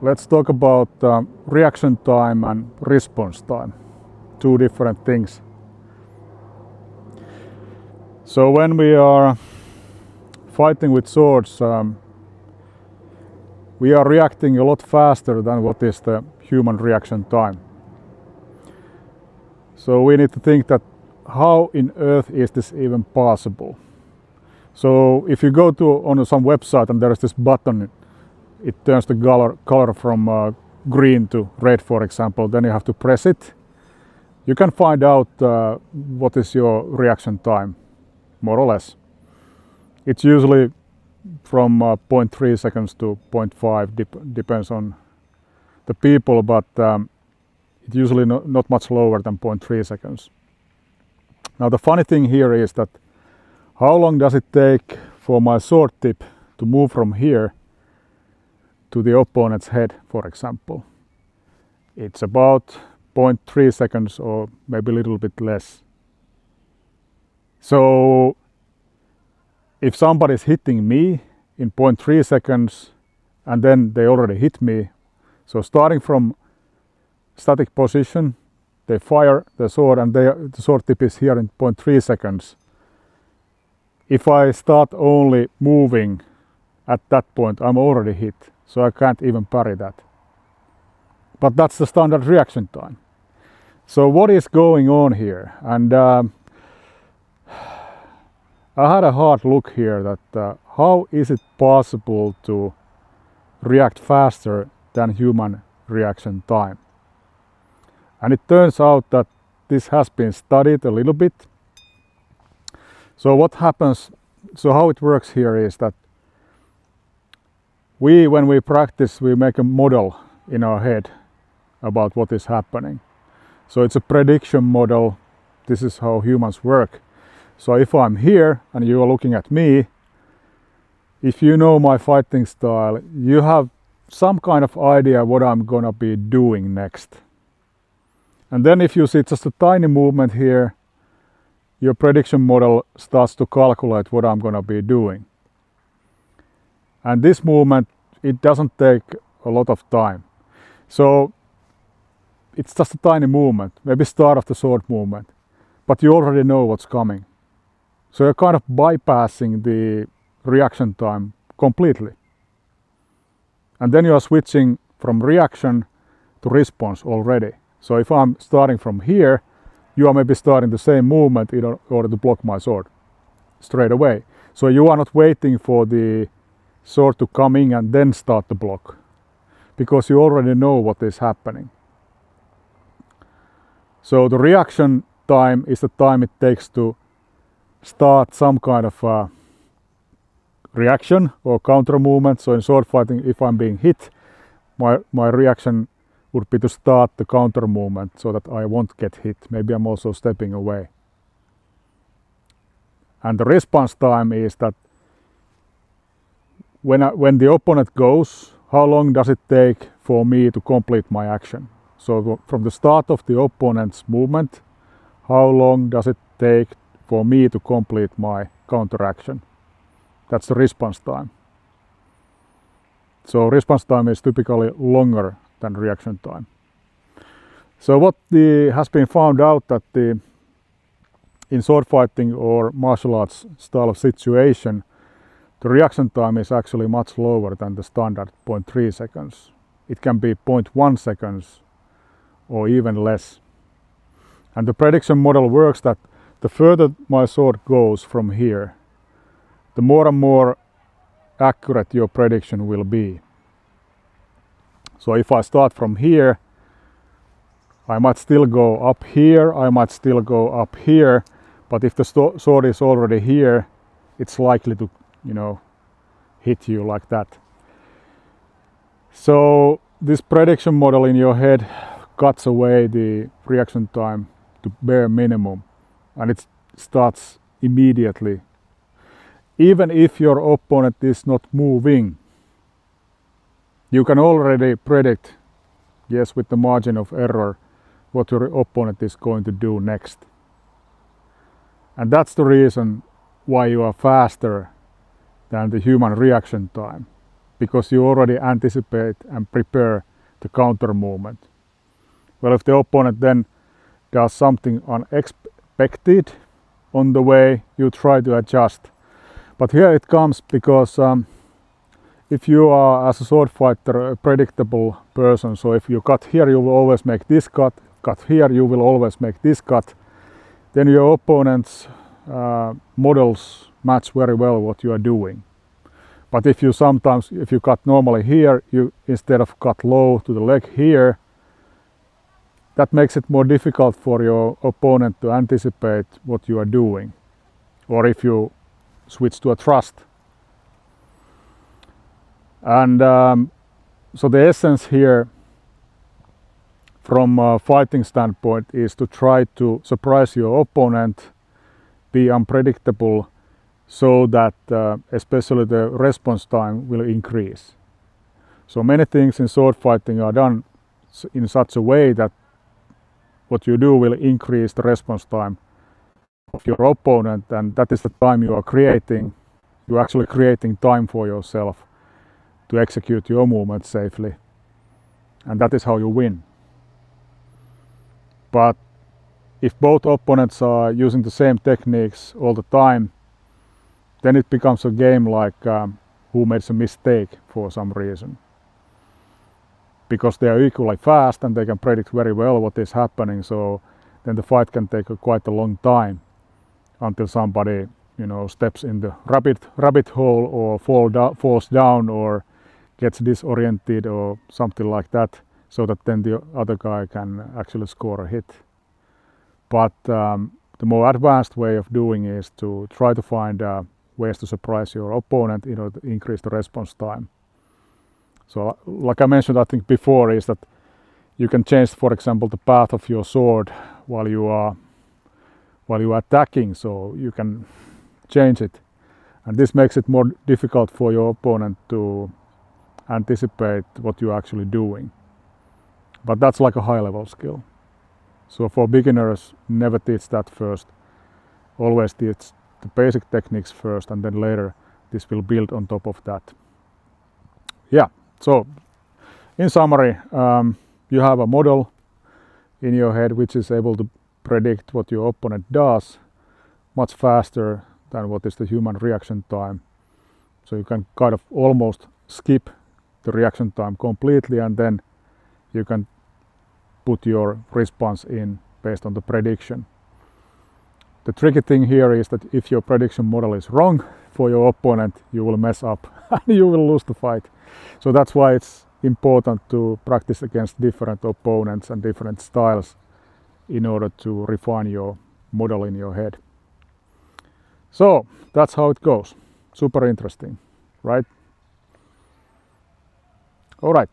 let's talk about reaction time and response time. Two different things. So when we are fighting with swords, we are reacting a lot faster than what is the human reaction time. So we need to think that how in earth is this even possible? So if you go to on some website and there is this button, it turns the color from green to red, for example, then you have to press it. You can find out what is your reaction time, more or less. It's usually from 0.3 seconds to 0.5, depends on the people, but it's usually not much lower than 0.3 seconds. Now the funny thing here is that how long does it take for my sword tip to move from here to the opponent's head, for example? It's about 0.3 seconds or maybe a little bit less. So if somebody's hitting me in 0.3 seconds and then they already hit me, so starting from static position, they fire the sword and the sword tip is here in 0.3 seconds. If I start only moving at that point, I'm already hit, so I can't even parry that. But that's the standard reaction time. So what is going on here? And I had a hard look here that how is it possible to react faster than human reaction time? And it turns out that this has been studied a little bit. So what happens, so how it works here is that when we practice, we make a model in our head about what is happening. So it's a prediction model. This is how humans work. So if I'm here and you are looking at me, if you know my fighting style, you have some kind of idea what I'm gonna be doing next. And then if you see just a tiny movement here, your prediction model starts to calculate what I'm gonna be doing. And this movement, it doesn't take a lot of time. So it's just a tiny movement, maybe start of the sword movement, but you already know what's coming. So you're kind of bypassing the reaction time completely. And then you are switching from reaction to response already. So if I'm starting from here, you are maybe starting the same movement in order to block my sword straight away. So you are not waiting for the sword to come in and then start the block, because you already know what is happening. So the reaction time is the time it takes to start some kind of reaction or counter movement. So in sword fighting, if I'm being hit, my reaction would be to start the counter movement so that I won't get hit. Maybe I'm also stepping away. And the response time is that when the opponent goes, how long does it take for me to complete my action? So from the start of the opponent's movement, how long does it take for me to complete my counter action? That's the response time. So response time is typically longer than reaction time. So what has been found out that in sword fighting or martial arts style of situation, the reaction time is actually much lower than the standard 0.3 seconds. It can be 0.1 seconds or even less. And the prediction model works that the further my sword goes from here, the more and more accurate your prediction will be. So if I start from here, I might still go up here, I might still go up here, but if the sword is already here, it's likely to, hit you like that. So this prediction model in your head cuts away the reaction time to bare minimum, and it starts immediately. Even if your opponent is not moving, you can already predict, yes, with the margin of error, what your opponent is going to do next. And that's the reason why you are faster than the human reaction time. because you already anticipate and prepare the counter movement. Well, if the opponent then does something unexpected on the way, you try to adjust. But here it comes because if you are, as a sword fighter, a predictable person, so if you cut here, you will always make this cut here, you will always make this cut, then your opponent's models match very well what you are doing. But if you cut normally here, you instead of cut low to the leg here, that makes it more difficult for your opponent to anticipate what you are doing. Or if you switch to a thrust. And so the essence here from a fighting standpoint is to try to surprise your opponent, be unpredictable, so that especially the response time will increase. So many things in sword fighting are done in such a way that what you do will increase the response time of your opponent, and that is the time you are creating. You're actually creating time for yourself to execute your movement safely, and that is how you win. But if both opponents are using the same techniques all the time, then it becomes a game like who makes a mistake for some reason. Because they are equally fast and they can predict very well what is happening, so then the fight can take quite a long time until somebody, steps in the rabbit hole or falls down or gets disoriented or something like that, so that then the other guy can actually score a hit. But the more advanced way of doing is to try to find ways to surprise your opponent in order to increase the response time. So like I mentioned, I think before, is that you can change, for example, the path of your sword while you are attacking, so you can change it. And this makes it more difficult for your opponent to anticipate what you're actually doing. But that's like a high-level skill. So for beginners, never teach that first. Always teach the basic techniques first, and then later this will build on top of that. Yeah, so in summary, you have a model in your head which is able to predict what your opponent does much faster than what is the human reaction time. So you can kind of almost skip the reaction time completely, and then you can put your response in based on the prediction. The tricky thing here is that if your prediction model is wrong for your opponent, you will mess up and you will lose the fight. So that's why it's important to practice against different opponents and different styles in order to refine your model in your head. So that's how it goes. Super interesting, right? All right.